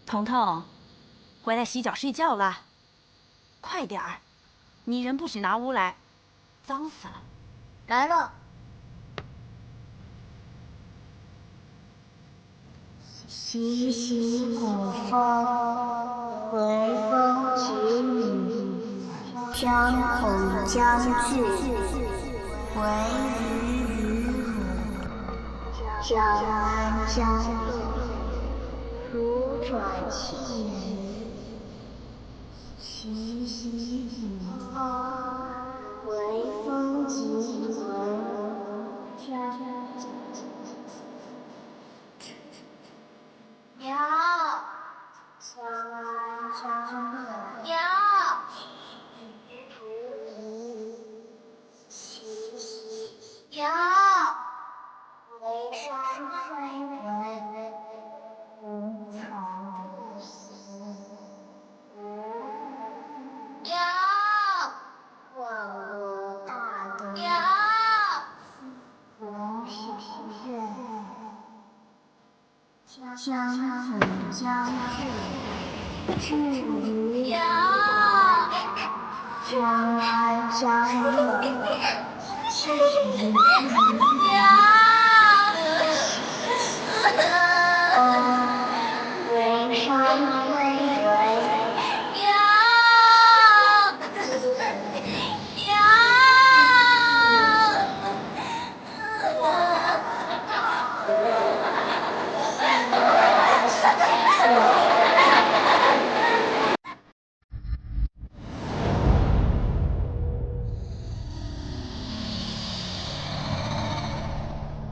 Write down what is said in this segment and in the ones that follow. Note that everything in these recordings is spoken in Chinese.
彤彤，回来洗脚睡觉了，快点儿！泥人不许拿屋来，脏死了。来了。习习古风，文风举雨，天孔将至，惟余于汝。江安江路，如转气雨。习习古风，文风举娘，江安江路，娘，娘，眉山飞闻，无常不死。娘，万恶大德，娘，无匹任。江府将至，至于江安江路，至于眉山飞闻。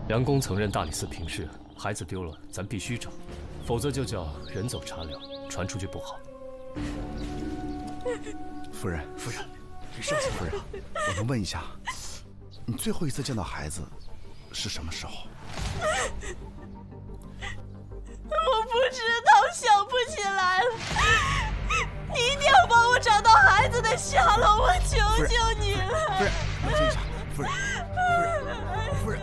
梁公曾任大理寺平事，孩子丢了，咱必须找，否则就叫人走茶凉，传出去不好。夫人，少卿夫人，我能问一下，你最后一次见到孩子是什么时候？我不知道，想不起来了。你一定要帮我找到孩子的下落，我求求你了。夫人，冷静一下，夫人。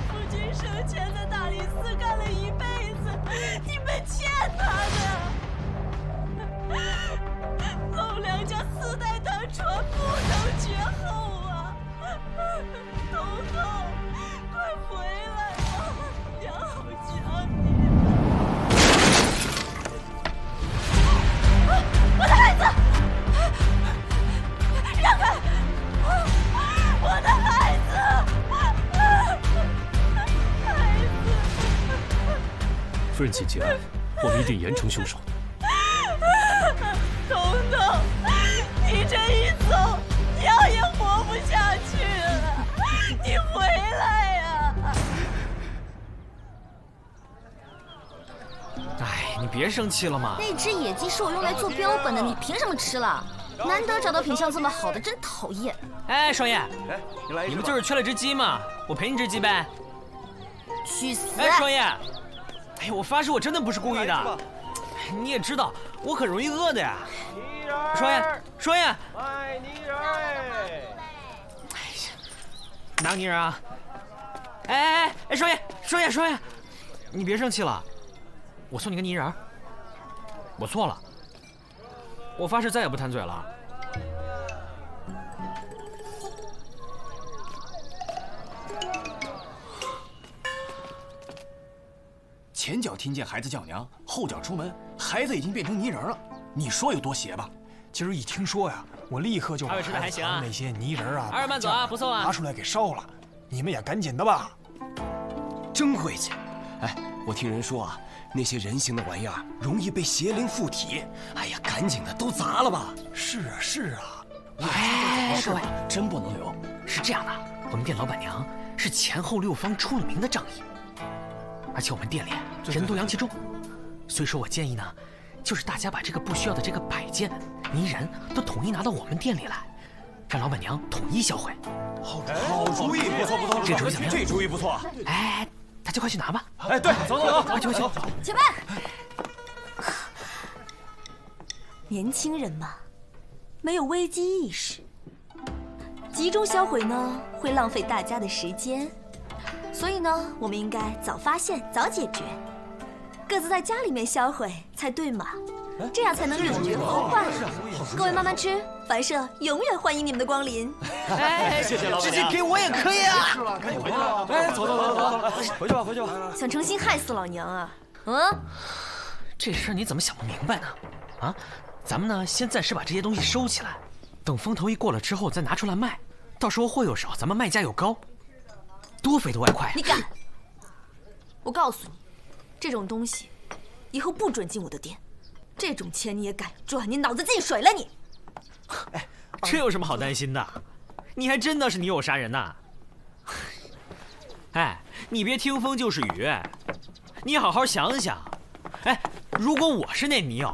父亲生前在大理寺干了一辈子，你们欠他的。后梁家4代单传不能绝后啊！彤彤，快回来吧，娘好想你。我的孩子，让开！我的孩子。夫人请节哀，我们一定严惩凶手。彤彤，你这一走，娘也活不下去了，你回来呀！哎，你别生气了嘛。那只野鸡是我用来做标本的，你凭什么吃了？难得找到品相这么好的，真讨厌。哎，双叶，你们就是缺了只鸡嘛，我赔你只鸡呗。去死！哎，双叶，哎，我发誓我真的不是故意的。你也知道我很容易饿的呀。双叶，卖泥人儿！哎呀，哪个泥人啊？哎，双叶，你别生气了，我送你个泥人。我错了，我发誓再也不贪嘴了。前脚听见孩子叫娘，后脚出门，孩子已经变成泥人了。你说有多邪吧？今儿一听说呀，我立刻就把孩子藏那些泥人啊，二位慢走啊，不送啊，拿出来给烧了。你们也赶紧的吧。真晦气！哎，我听人说啊，那些人形的玩意儿容易被邪灵附体。哎呀，赶紧的，都砸了吧！是啊。哎，各位，真不能留。是这样的，我们店老板娘是前后6方出了名的仗义。而且我们店里人多阳气重，所以说我建议呢，就是大家把这个不需要的这个摆件、泥人都统一拿到我们店里来，让老板娘统一销毁。好主意，不错，这主意怎么样？这主意不错。哎，大家快去拿吧。哎，对，走，快去。前辈，年轻人嘛，没有危机意识，集中销毁呢会浪费大家的时间。所以呢，我们应该早发现、早解决，各自在家里面销毁才对嘛，这样才能永绝后患。各位慢慢吃，凡社永远欢迎你们的光临。哎，谢谢老板娘，直接给我也可以啊。是了，赶紧回去吧。哎，走，回去吧，回去吧。想诚心害死老娘啊？这事儿你怎么想不明白呢？啊，咱们呢先暂时把这些东西收起来，等风头一过了之后再拿出来卖，到时候货又少，咱们卖价又高，多肥的外快。你敢？我告诉你，这种东西以后不准进我的店。这种钱你也敢赚？你脑子进水了你！哎，这有什么好担心的？你还真的是女友杀人呐！哎，你别听风就是雨，你好好想想。哎，如果我是那女友，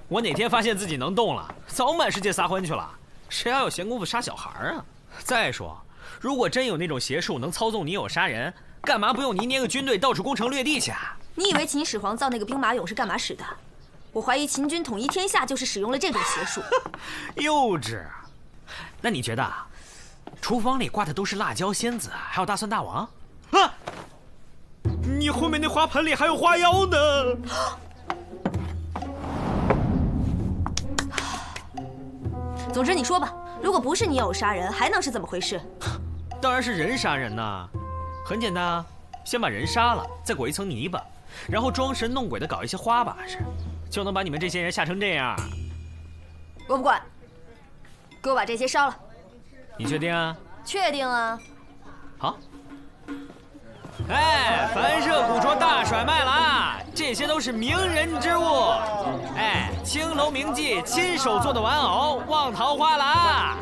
我哪天发现自己能动了，早满世界撒欢去了，谁还有闲工夫杀小孩啊？再说，如果真有那种邪术能操纵女友杀人，干嘛不用你捏个军队到处攻城略地去啊？你以为秦始皇造那个兵马俑是干嘛使的？我怀疑秦军统一天下就是使用了这种邪术。幼稚。那你觉得，厨房里挂的都是辣椒仙子，还有大蒜大王？啊！你后面那花盆里还有花妖呢。总之你说吧，如果不是你有杀人，还能是怎么回事？当然是人杀人呐，很简单啊，先把人杀了，再裹一层泥巴，然后装神弄鬼的搞一些花把式，就能把你们这些人吓成这样。我不管，给我把这些烧了。你确定啊？确定啊。好。哎，凡社古着大甩卖了啊！这些都是名人之物。哎，青楼名妓亲手做的玩偶，望桃花了啊！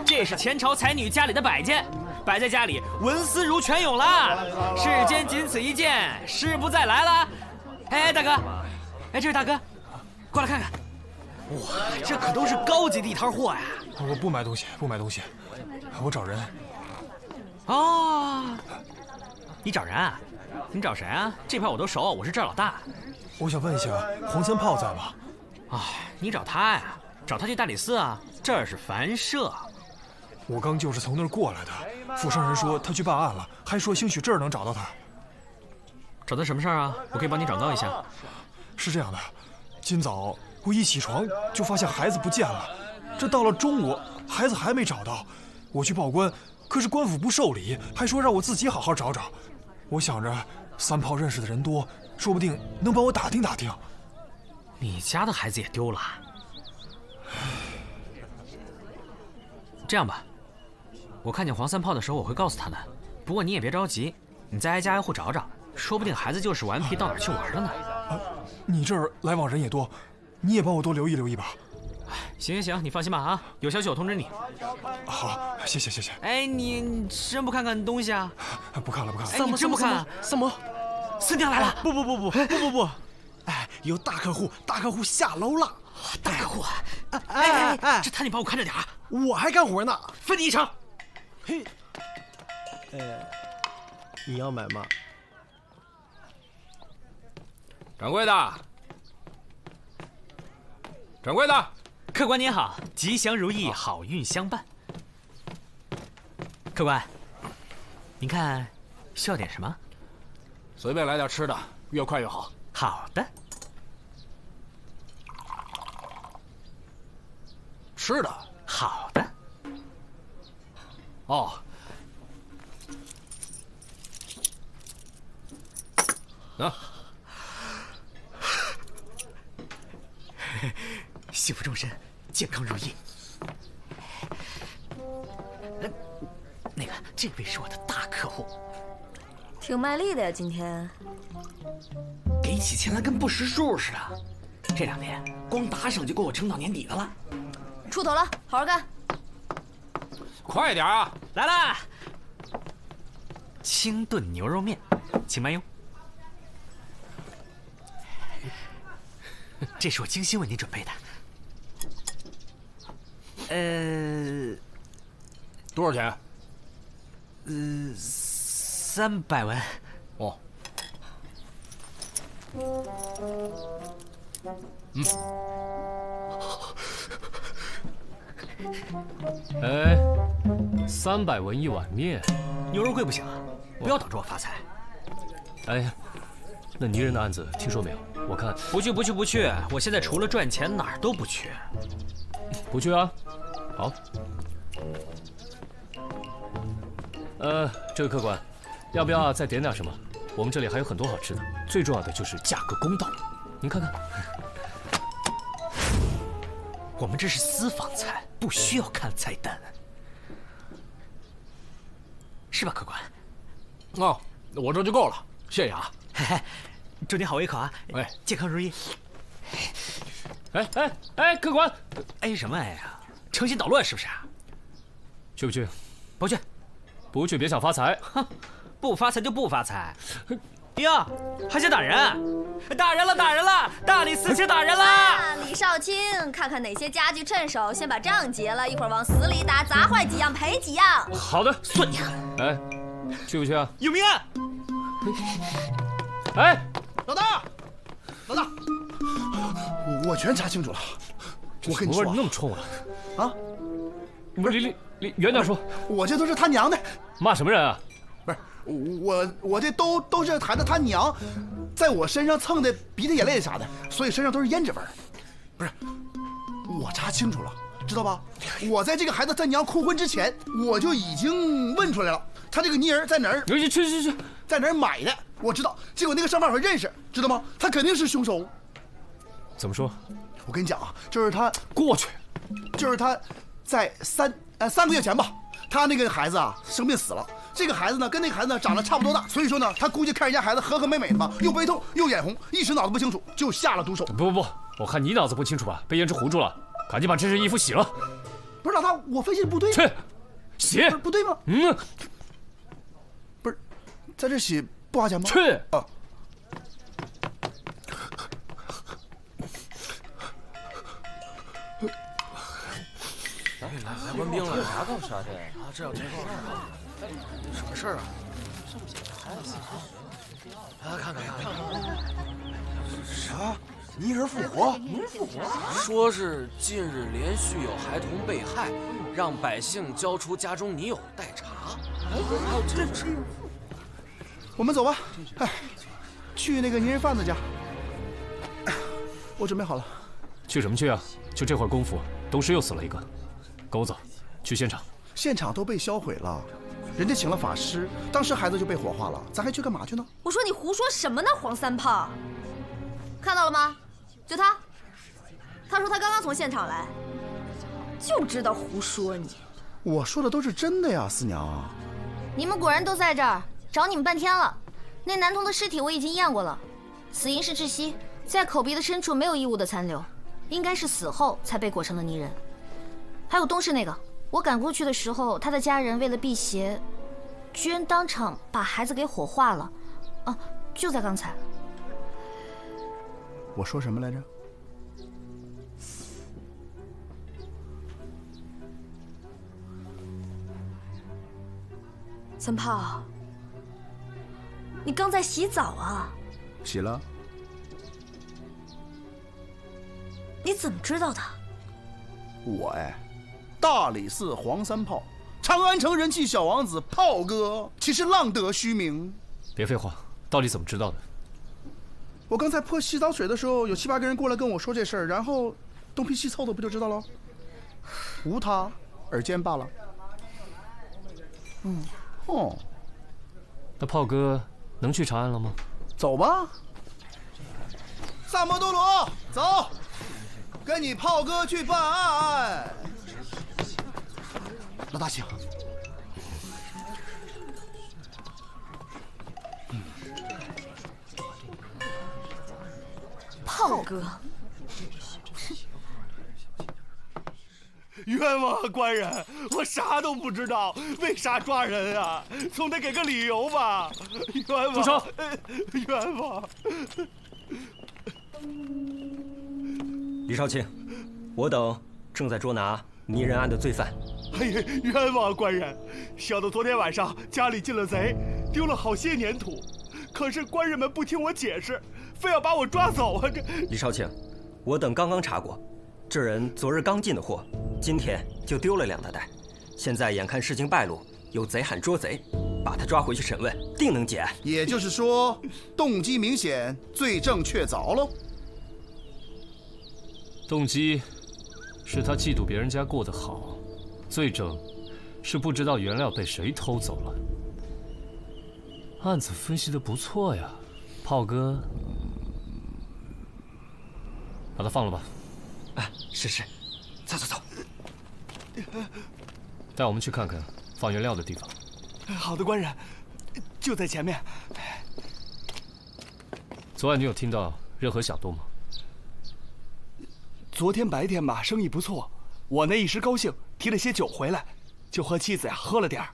这是前朝才女家里的摆件，摆在家里文思如泉涌了。世间仅此一件，时不再来了。哎，大哥，哎，这位大哥，过来看看。哇，这可都是高级地摊货呀！我不买东西，不买东西，我找人。哦。你找人啊？你找谁啊？这派我都熟，我是这儿老大。我想问一下，黄三炮在吗？哎，你找他呀？找他去大理寺啊？这儿是凡社。我刚就是从那儿过来的。富商人说他去办案了，还说兴许这儿能找到他。找他什么事儿啊？我可以帮你转告一下。是这样的，今早我一起床就发现孩子不见了，这到了中午孩子还没找到，我去报官，可是官府不受理，还说让我自己好好找找。我想着三炮认识的人多，说不定能帮我打听打听。你家的孩子也丢了？这样吧，我看见黄三炮的时候我会告诉他的。不过你也别着急，你再挨家挨户找找，说不定孩子就是顽皮到哪儿去玩了呢。你这儿来往人也多，你也帮我多留意留意吧。行，你放心吧啊，有消息我通知你。好，谢谢。哎，你真不看看东西啊？不看了。哎，你真不看？三毛，四娘来了！不，哎，有大客户下楼了。大客户，哎，这摊你帮我看着点啊！我还干活呢，分你一成。嘿，你要买吗？掌柜的，客官您好，吉祥如意，好运相伴。客官，您看需要点什么？随便来点吃的，越快越好。好的。吃的？好的。哦。啊。幸福终身，健康如意。那个，这位是我的大客户，挺卖力的呀，今天。给起钱来跟不识数似的。这2天光打赏就够我撑到年底的了。出头了，好好干。快点啊！来啦！清炖牛肉面，请慢用。这是我精心为您准备的。多少钱？300文。哦。哎，300文一碗面，牛肉贵不行啊！不要挡着我发财。哎呀，那泥人的案子听说没有？我看不去，我现在除了赚钱哪儿都不去。不去啊。好。这位客官，要不要再点点什么？我们这里还有很多好吃的，最重要的就是价格公道。您看看。我们这是私房菜，不需要看菜单，是吧，客官？哦，我这就够了，谢谢啊。嘿嘿，祝您好胃口啊！哎，健康如意。哎，客官，哎什么哎呀？诚心捣乱是不是？去不去？不去。不去别想发财。哼，不发财就不发财。哟，还想打人？打人了！大理寺卿打人了！李少卿，看看哪些家具趁手，先把账结了，一会儿往死里打，砸坏几样赔几样。好的，算你狠。哎，去不去啊？有明案。哎，老大，我全查清楚了。我跟你说，那么冲啊！啊，不是，离远点说。我这都是他娘的。骂什么人啊？不是，我这都是孩子他娘，在我身上蹭的鼻涕眼泪啥的，所以身上都是胭脂味儿。不是，我查清楚了，知道吧？我在这个孩子他娘哭昏之前，我就已经问出来了，他这个泥人在哪儿？去，在哪儿买的？我知道。结果那个商贩我认识，知道吗？他肯定是凶手。怎么说？我跟你讲啊，就是他过去，就是他在3个月前吧，他那个孩子啊生病死了。这个孩子呢跟那个孩子呢长得差不多大，所以说呢，他估计看人家孩子和和美美的嘛，又悲痛又眼红，一时脑子不清楚，就下了毒手。不，我看你脑子不清楚吧，被胭脂糊住了，赶紧把这身衣服洗了。不是老大，我分析的不对。去，洗。不对吗？不是，在这洗不花钱吗？去。啊。来官兵了，啥搞啥的啊？这要这个什么事儿啊？看看。啥？泥人复活？说是近日连续有孩童被害，让百姓交出家中泥偶待查。还有这种事？我们走吧。哎，去那个泥人贩子家。我准备好了。去什么去啊？就这会儿功夫，东市又死了一个。跟我走，去现场。现场都被销毁了，人家请了法师，当时孩子就被火化了，咱还去干嘛去呢？我说你胡说什么呢，黄三胖？看到了吗？就他说他刚刚从现场来，就知道胡说你。我说的都是真的呀，四娘。你们果然都在这儿，找你们半天了。那男童的尸体我已经验过了，死因是窒息，在口鼻的深处没有异物的残留，应该是死后才被裹成了泥人。还有东市那个，我赶过去的时候，他的家人为了辟邪，居然当场把孩子给火化了。啊，就在刚才。我说什么来着？三炮，你刚在洗澡啊？洗了。你怎么知道的？我大理寺黄三炮，长安城人气小王子炮哥，岂是浪得虚名？别废话，到底怎么知道的？我刚才泼洗澡水的时候，有7、8个人过来跟我说这事儿，然后东拼西凑的，不就知道了？无他，耳尖罢了。那炮哥能去长安了吗？走吧。萨摩多罗，走，跟你炮哥去办案。老大，请。炮哥，冤枉啊，官人，我啥都不知道，为啥抓人啊？总得给个理由吧？冤枉！住手！冤枉！李少卿，我等正在捉拿泥人案的罪犯。哎呀，冤枉啊，官人！小的昨天晚上家里进了贼，丢了好些粘土，可是官人们不听我解释，非要把我抓走啊！这李少卿，我等刚刚查过，这人昨日刚进的货，今天就丢了2大袋，现在眼看事情败露，有贼喊捉贼，把他抓回去审问，定能结案。也就是说，动机明显，罪证确凿喽。动机是他嫉妒别人家过得好，罪证是不知道原料被谁偷走了。案子分析得不错呀，炮哥，把他放了吧。啊，是，走。带我们去看看放原料的地方。好的，官人，就在前面。昨晚你有听到任何响动吗？昨天白天吧，生意不错，我那一时高兴，提了些酒回来，就和妻子呀喝了点儿，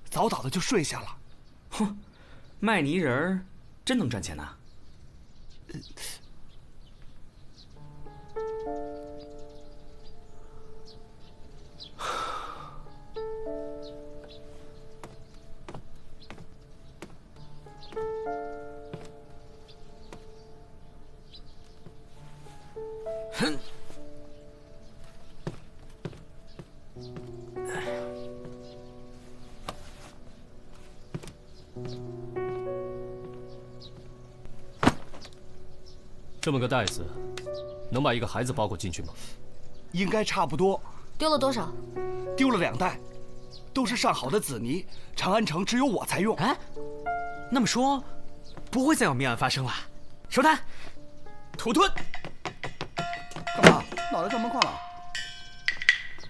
早早的就睡下了。哼，卖泥人儿真能赚钱呐！哼。这么个袋子，能把一个孩子包裹进去吗？应该差不多。丢了多少？丢了2袋，都是上好的紫泥，长安城只有我才用。哎，那么说，不会再有命案发生了。收摊，土遁。干嘛？脑袋撞门框了？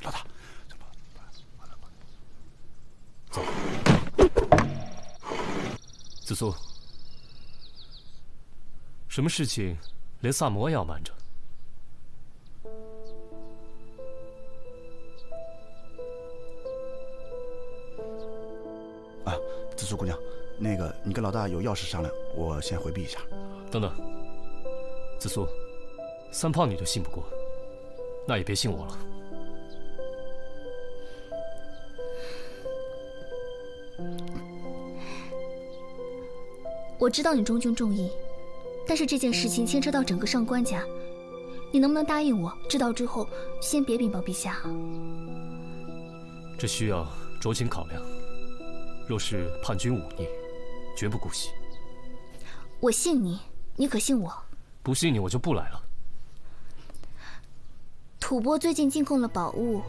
老大，走。子苏，什么事情连萨摩也要瞒着？啊，子苏姑娘，那个你跟老大有要事商量，我先回避一下。等等，子苏，三炮你都信不过，那也别信我了。我知道你中军重义，但是这件事情牵扯到整个上官家，你能不能答应我，知道之后先别禀报陛下？这需要酌情考量。若是叛军忤逆，绝不姑息。我信你，你可信我？不信你，我就不来了。吐蕃最近进贡了宝物，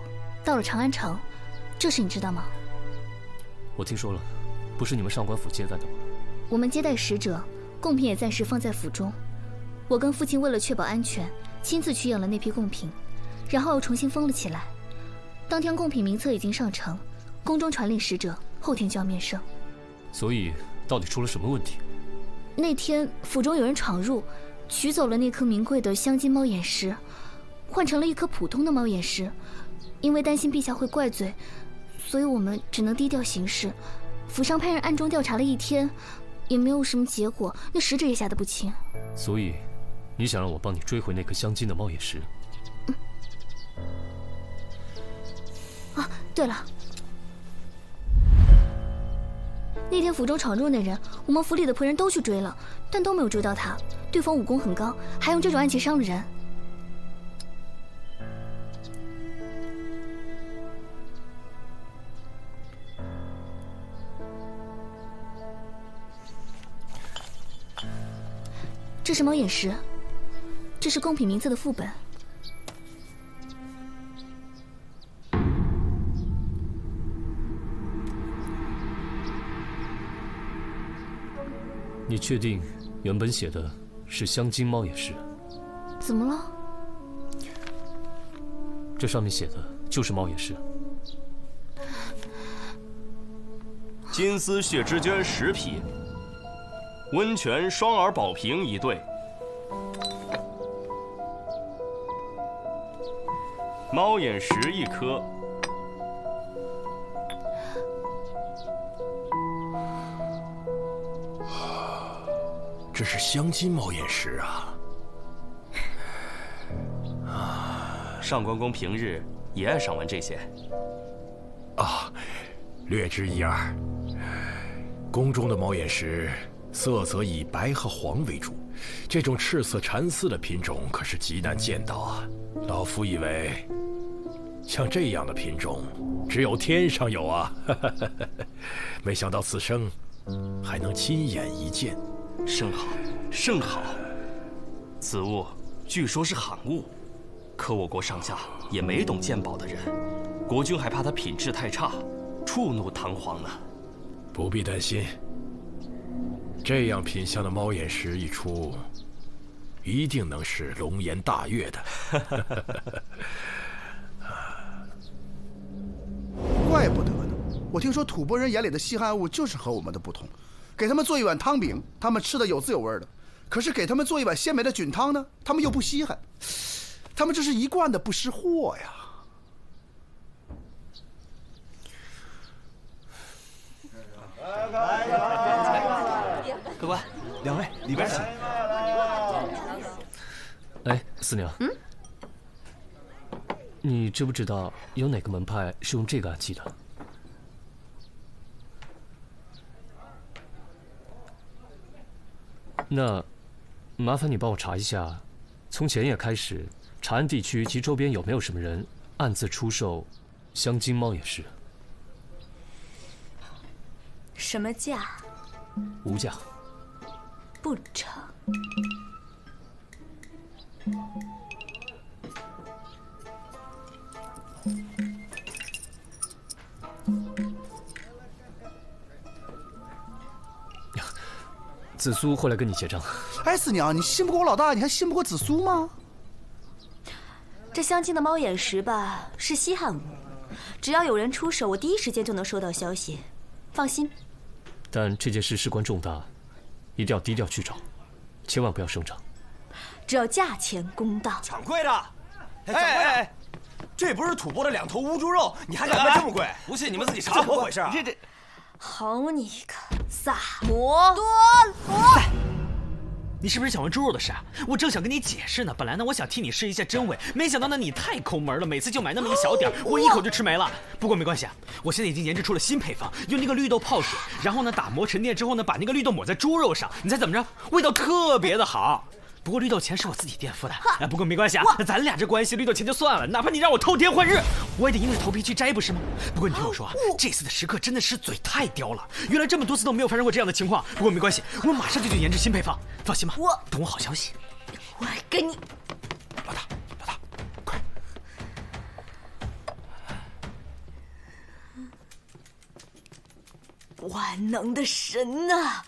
到了长安城，这事你知道吗？我听说了，不是你们上官府接待的吗？我们接待使者，贡品也暂时放在府中。我跟父亲为了确保安全，亲自取样了那批贡品，然后又重新封了起来。当天贡品名册已经上呈，宫中传令使者后天就要面圣。所以，到底出了什么问题？那天府中有人闯入，取走了那颗名贵的镶金猫眼石，换成了一颗普通的猫眼石。因为担心陛下会怪罪，所以我们只能低调行事。府上派人暗中调查了1天，也没有什么结果，那使者也吓得不轻。所以，你想让我帮你追回那颗镶金的猫眼石？啊，对了，那天府中闯入那人，我们府里的仆人都去追了，但都没有追到他。对方武功很高，还用这种暗器伤了人。这是猫眼石，这是贡品名册的副本。你确定原本写的是镶金猫眼石？怎么了？这上面写的就是猫眼石。金丝血之娟10匹，温泉双耳宝瓶1对，猫眼石1颗。这是镶金猫眼石啊！上官公平日也爱赏玩这些。啊，略知一二。宫中的猫眼石色泽以白和黄为主，这种赤色蚕丝的品种可是极难见到啊！老夫以为，像这样的品种，只有天上有啊！没想到此生还能亲眼一见。甚好，甚好。此物据说是罕物，可我国上下也没懂鉴宝的人，国君还怕它品质太差，触怒唐皇呢。不必担心，这样品相的猫眼石一出，一定能是龙颜大悦的。怪不得呢！我听说吐蕃人眼里的稀罕物就是和我们的不同，给他们做一碗汤饼，他们吃的有滋有味的；可是给他们做一碗鲜美的菌汤呢，他们又不稀罕。他们这是一贯的不识货呀！客官，两位里边请。哎，四娘，你知不知道有哪个门派是用这个暗器的？那麻烦你帮我查一下，从前夜开始，长安地区及周边有没有什么人暗自出售镶金猫眼石？什么价？无价。不成。紫苏会来跟你结账。哎，四娘，你信不过我老大，你还信不过紫苏吗？这镶金的猫眼石吧，是稀罕物，只要有人出手，我第一时间就能收到消息。放心。但这件事事关重大，一定要低调去找，千万不要声张。只要价钱公道。掌柜的，哎，这不是吐蕃的2头乌猪肉，你还敢卖这么贵？不信你们自己查，怎么回事啊？这，好你个萨摩多罗！你是不是想问猪肉的事啊？我正想跟你解释呢。本来呢，我想替你试一下真伪，没想到呢，你太抠门了，每次就买那么一小点，我一口就吃没了。不过没关系啊，我现在已经研制出了新配方，用那个绿豆泡水，然后呢打磨沉淀之后呢，把那个绿豆抹在猪肉上，你猜怎么着？味道特别的好。不过绿豆钱是我自己垫付的，哎，不过没关系啊，咱俩这关系，绿豆钱就算了，哪怕你让我偷天换日，我也得硬着头皮去摘，不是吗？不过你听我说啊，这次的食客真的是嘴太刁了，原来这么多次都没有发生过这样的情况。不过没关系，我马上就去研制新配方，放心吧，等我好消息。我跟你，老大，快！万能的神呐！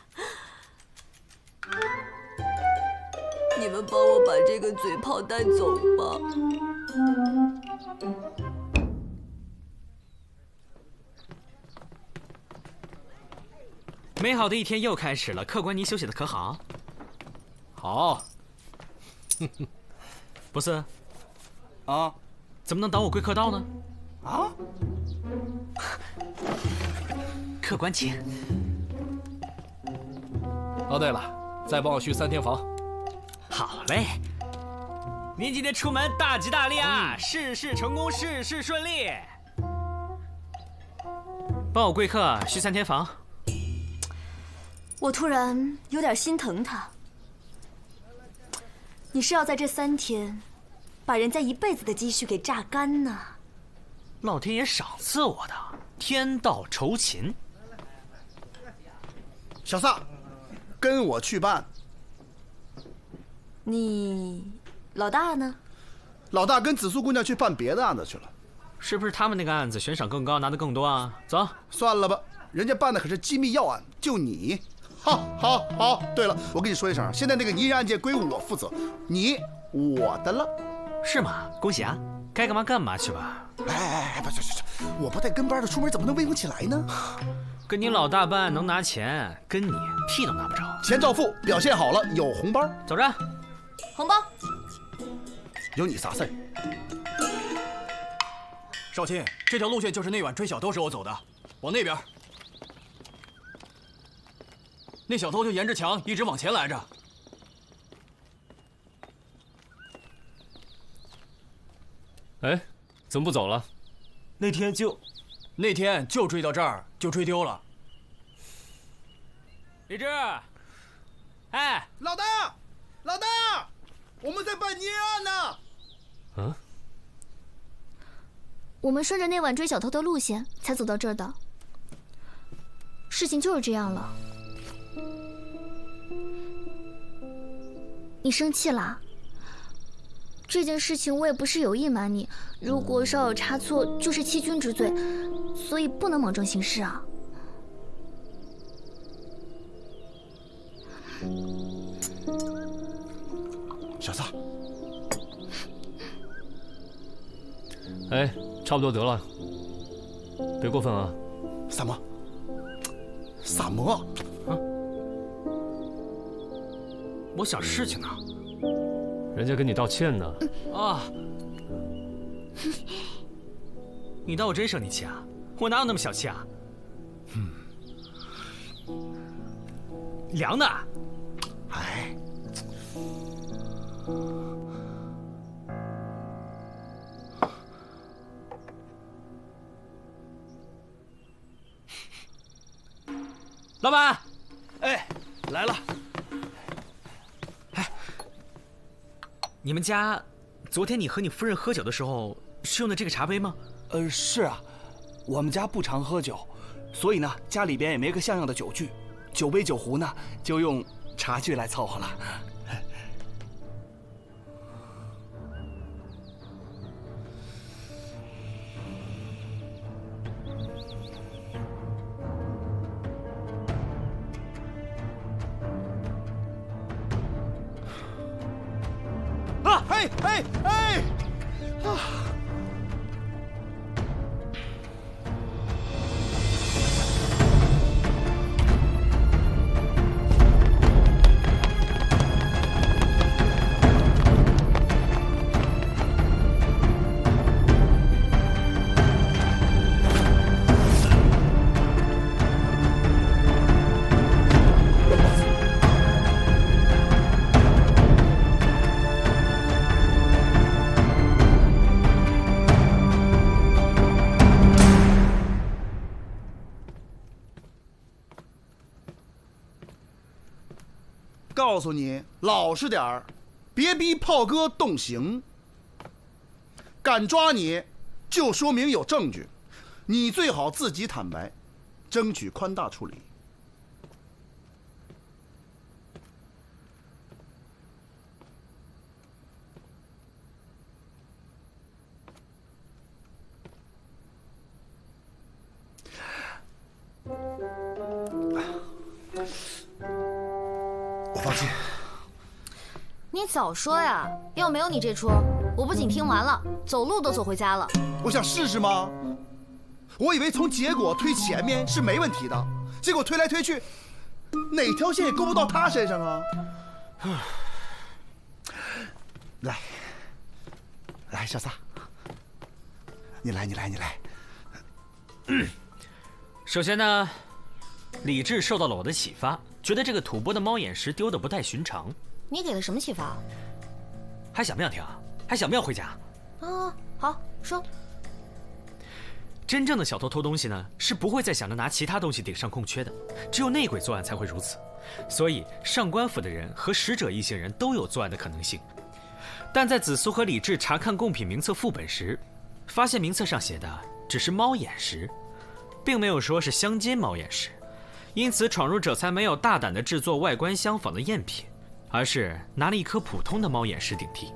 你们帮我把这个嘴炮带走吧。美好的一天又开始了，客官你休息的可好？好。不是，啊，怎么能挡我贵客到呢？啊？客官请。哦，对了，再帮我续3天房。好嘞。您今天出门大吉大利啊，事事成功，事事顺利。帮我贵客续3天房。我突然有点心疼他。你是要在这3天，把人家一辈子的积蓄给榨干呢？老天爷赏赐我的，天道酬勤。小萨，跟我去办。你老大呢？老大跟紫苏姑娘去办别的案子去了。是不是他们那个案子悬赏更高，拿的更多啊？走，算了吧，人家办的可是机密要案，就你。好。对了，我跟你说一声，现在那个泥人案件归我负责，你我的了。是吗？恭喜啊！该干嘛干嘛去吧。哎，不，我不带跟班的出门怎么能威风起来呢？跟你老大办能拿钱，跟你屁都拿不着。钱照付，表现好了有红包。走着。红包。有你啥事儿？少卿，这条路线就是那晚追小偷时候走的，往那边。那小偷就沿着墙一直往前来着。哎，怎么不走了？那天就追到这儿，就追丢了。李志，哎，老大，我们在办泥人案呢。我们顺着那晚追小偷的路线才走到这儿的。事情就是这样了。你生气啦？这件事情我也不是有意瞒你，如果稍有差错，就是欺君之罪，所以不能莽撞行事啊。小撒，哎，差不多得了，别过分啊。萨摩，萨摩，啊！我想事情呢。人家跟你道歉呢。啊！你当我真生你气啊？我哪有那么小气啊？凉的。哎。老板，哎，来了。哎，你们家昨天你和你夫人喝酒的时候是用的这个茶杯吗？是啊，我们家不常喝酒，所以呢，家里边也没个像样的酒具，酒杯酒壶呢就用茶具来凑合了。哎！啊！告诉你，老实点儿，别逼炮哥动刑。敢抓你，就说明有证据，你最好自己坦白，争取宽大处理。我放心。你早说呀！要没有你这出，我不仅听完了，走路都走回家了。我想试试吗？我以为从结果推前面是没问题的，结果推来推去，哪条线也勾不到他身上啊！来，小撒，你来。首先呢，李治受到了我的启发，觉得这个吐蕃的猫眼石丢的不太寻常。你给了什么启发？还想不想听？还想不想回家？啊，好说。真正的小偷偷东西呢，是不会再想着拿其他东西顶上空缺的，只有内鬼作案才会如此。所以上官府的人和使者一行人都有作案的可能性。但在子苏和李治查看贡品名册副本时，发现名册上写的只是猫眼石，并没有说是镶金猫眼石，因此闯入者才没有大胆地制作外观相仿的赝品，而是拿了一颗普通的猫眼石顶替。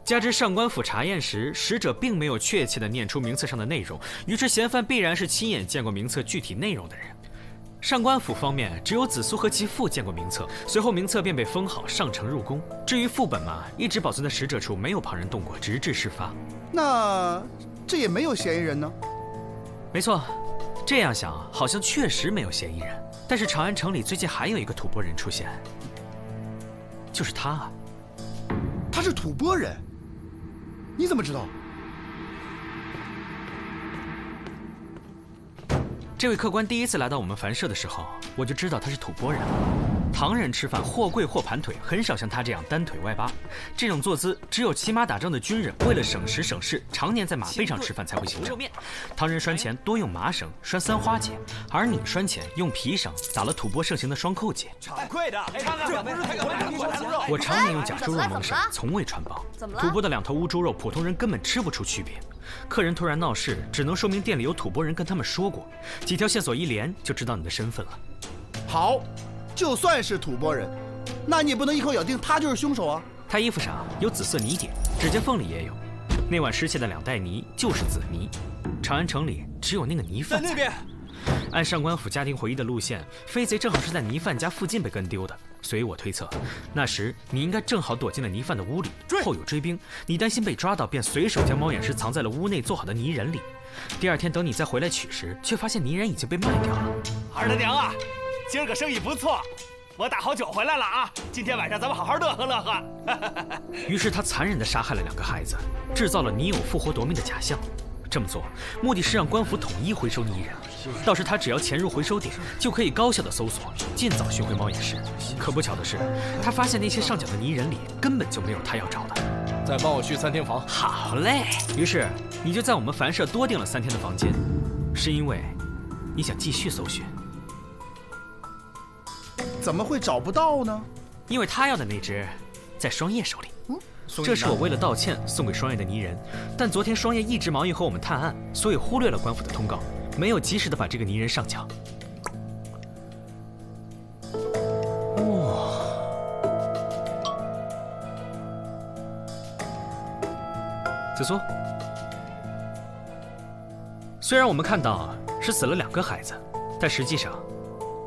加之上官府查验时，使者并没有确切地念出名册上的内容，于是嫌犯必然是亲眼见过名册具体内容的人。上官府方面只有子苏和其父见过名册，随后名册便被封好上呈入宫。至于副本嘛，一直保存在使者处，没有旁人动过，直至事发。那这也没有嫌疑人呢？没错，这样想好像确实没有嫌疑人。但是长安城里最近还有一个吐蕃人出现，就是他啊。他是吐蕃人？你怎么知道？这位客官第一次来到我们凡舍的时候，我就知道他是吐蕃人。唐人吃饭或跪或盘腿，很少像他这样单腿外八。这种坐姿只有骑马打仗的军人为了省时省事，常年在马背上吃饭才会形成。唐人拴钱多用麻绳拴三花结，而你拴钱用皮绳打了吐蕃盛行的双扣结。掌柜的，这不是吐蕃我常年用假猪肉蒙绳，从未穿帮。吐蕃的2头乌猪肉，普通人根本吃不出区别。客人突然闹事，只能说明店里有吐蕃人跟他们说过，几条线索一连就知道你的身份了。好，就算是吐蕃人，那你也不能一口咬定他就是凶手啊。他衣服上有紫色泥点，指甲缝里也有。那晚失窃的2袋泥就是紫泥，长安城里只有那个泥贩在那边。按上官府家庭回忆的路线，飞贼正好是在泥贩家附近被跟丢的，所以我推测，那时你应该正好躲进了泥贩的屋里，后有追兵，你担心被抓到，便随手将猫眼石藏在了屋内做好的泥人里。第二天等你再回来取时，却发现泥人已经被卖掉了。二大娘啊，今儿个生意不错，我打好酒回来了啊！今天晚上咱们好好乐呵乐呵。于是他残忍地杀害了2个孩子，制造了泥友复活夺命的假象。这么做目的是让官府统一回收泥人，到时他只要潜入回收点，就可以高效的搜索，尽早寻回猫眼石。可不巧的是，他发现那些上缴的泥人里根本就没有他要找的。再帮我续3天房。好嘞。于是你就在我们凡社多订了3天的房间，是因为你想继续搜寻。怎么会找不到呢？因为他要的那只在双叶手里。这是我为了道歉送给双叶的泥人，但昨天双叶一直忙于和我们探案，所以忽略了官府的通告，没有及时的把这个泥人上缴。哇！紫苏，虽然我们看到是死了2个孩子，但实际上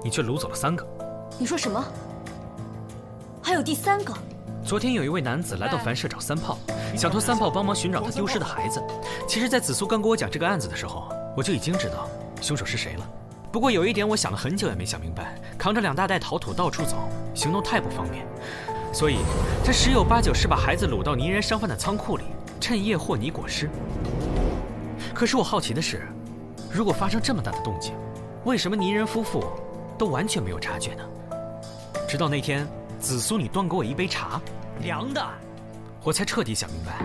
你却掳走了3个。你说什么？还有第3个？昨天有一位男子来到凡社找3炮，想托3炮帮忙寻找他丢失的孩子。其实，在紫苏刚跟我讲这个案子的时候，我就已经知道凶手是谁了。不过有一点我想了很久也没想明白，扛着2大袋陶土到处走，行动太不方便，所以他十有八九是把孩子掳到泥人商贩的仓库里，趁夜和泥裹尸。可是我好奇的是，如果发生这么大的动静，为什么泥人夫妇都完全没有察觉呢？直到那天紫苏你端给我一杯茶，凉的，我才彻底想明白，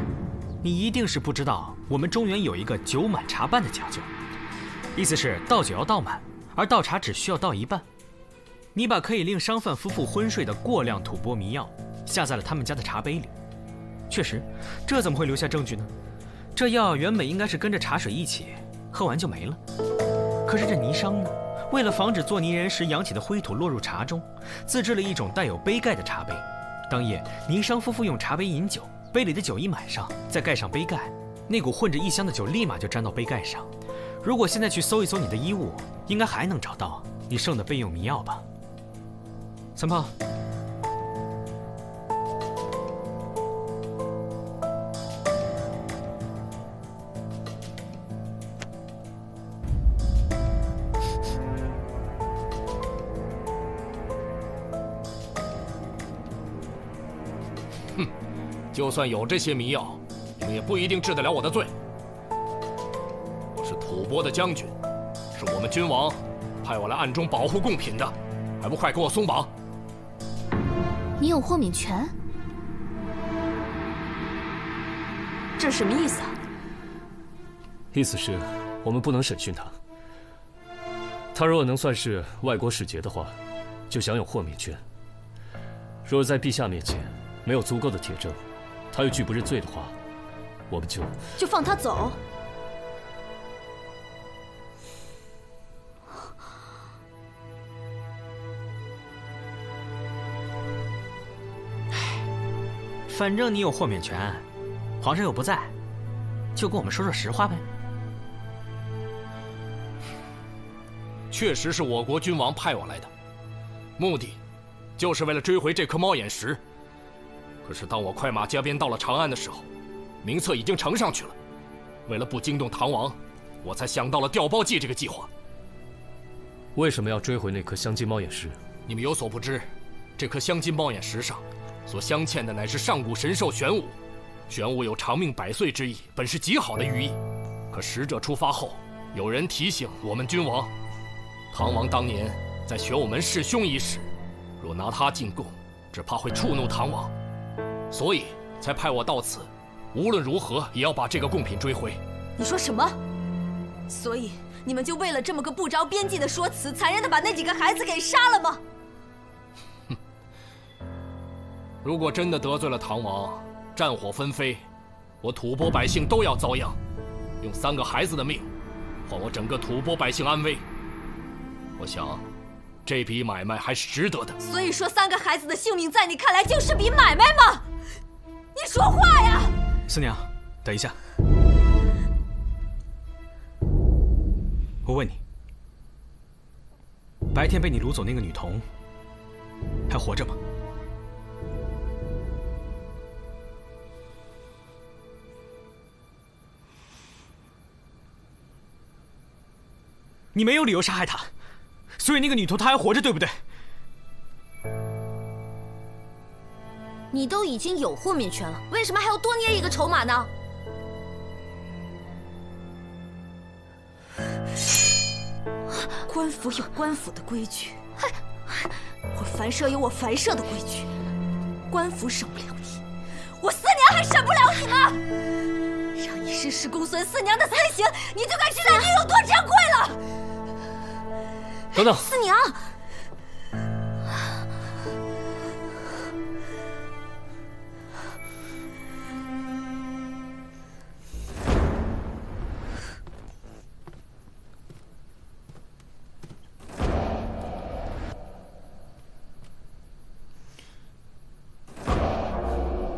你一定是不知道我们中原有一个酒满茶半的讲究，意思是倒酒要倒满，而倒茶只需要倒一半。你把可以令商贩夫妇昏睡的过量吐蕃迷药下在了他们家的茶杯里，确实，这怎么会留下证据呢？这药原本应该是跟着茶水一起喝完就没了，可是这泥商呢？为了防止做泥人时扬起的灰土落入茶中，自制了一种带有杯盖的茶杯。当夜，泥商夫妇用茶杯饮酒，杯里的酒一满上，再盖上杯盖，那股混着异香的酒立马就沾到杯盖上。如果现在去搜一搜你的衣物，应该还能找到你剩的备用迷药吧？3炮。就算有这些迷药，你们也不一定治得了我的罪。我是吐蕃的将军，是我们君王派我来暗中保护贡品的，还不快给我松绑！你有豁免权？这什么意思啊？意思是，我们不能审讯他。他若能算是外国使节的话，就享有豁免权。若在陛下面前没有足够的铁证，他又拒不认罪的话，我们就放他走。反正你有豁免权，皇上又不在，就跟我们说说实话呗。确实是我国君王派我来的，目的就是为了追回这颗猫眼石。可是当我快马加鞭到了长安的时候，名册已经呈上去了。为了不惊动唐王，我才想到了调包计这个计划。为什么要追回那颗镶金猫眼石？你们有所不知，这颗镶金猫眼石上所镶嵌的乃是上古神兽玄武。玄武有长命百岁之意，本是极好的寓意。可使者出发后，有人提醒我们君王，唐王当年在玄武门弑兄一事，若拿他进贡，只怕会触怒唐王。所以才派我到此，无论如何也要把这个贡品追回。你说什么？所以你们就为了这么个不着边际的说辞，残忍的把那几个孩子给杀了吗？如果真的得罪了唐王，战火纷飞，我吐蕃百姓都要遭殃。用3个孩子的命，换我整个吐蕃百姓安危。我想，这笔买卖还是值得的。所以说，3个孩子的性命在你看来就是笔买卖吗？你说话呀！四娘，等一下，我问你，白天被你掳走那个女童还活着吗？你没有理由杀害她，所以那个女童她还活着，对不对？你都已经有豁免权了，为什么还要多捏一个筹码呢？官府有官府的规矩，我凡社有我凡社的规矩。官府审不了你，我四娘还审不了你吗？让你试试公孙四娘的私刑，你就该知道你有多珍贵了。等等，四娘。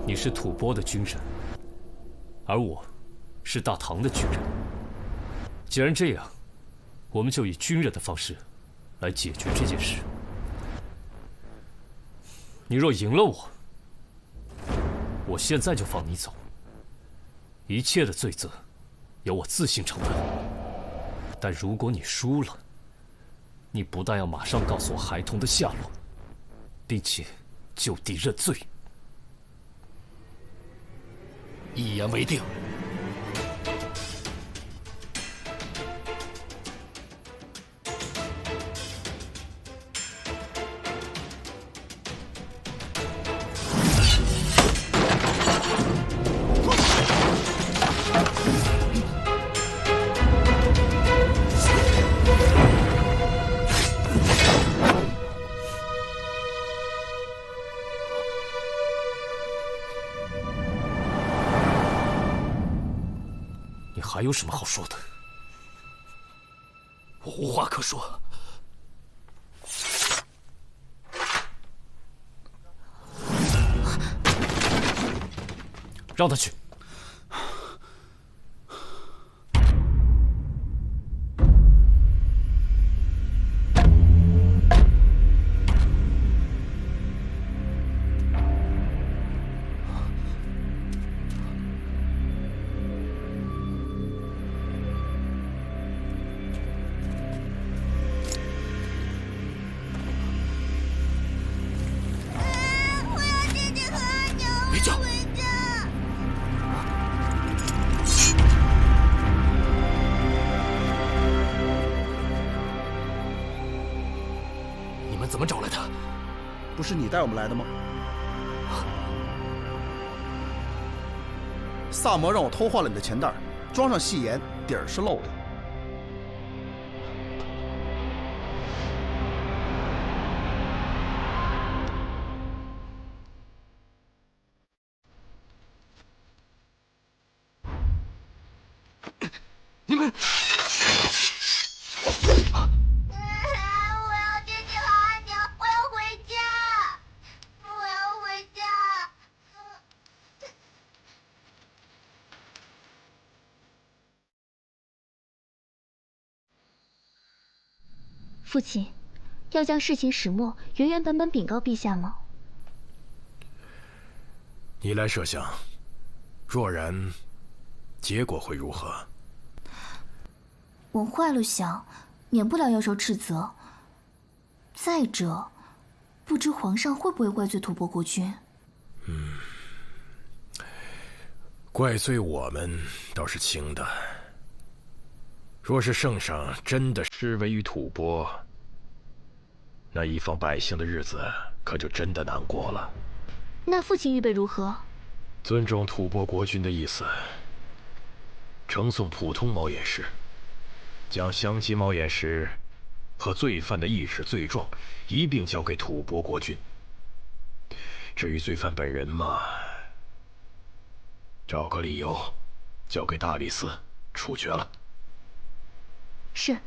你是吐蕃的军人，而我是大唐的军人。既然这样，我们就以军人的方式来解决这件事。你若赢了我，我现在就放你走，一切的罪责由我自行承担。但如果你输了，你不但要马上告诉我孩童的下落，并且就地认罪。一言为定。还有什么好说的？我无话可说。让他去。怎么找来的？不是你带我们来的吗？萨摩让我偷换了你的钱袋，装上细盐，底儿是漏的。你们。父亲，要将事情始末原原本本禀告陛下吗？你来设想，若然，结果会如何？往坏了想，免不了要受斥责。再者，不知皇上会不会怪罪吐蕃国君？怪罪我们倒是轻的。若是圣上真的施为于吐蕃，那一方百姓的日子可就真的难过了。那父亲预备如何？尊重吐蕃国君的意思，呈送普通猫眼石，将相机猫眼石和罪犯的意识罪状一并交给吐蕃国君。至于罪犯本人嘛，找个理由交给大理寺处决了。是。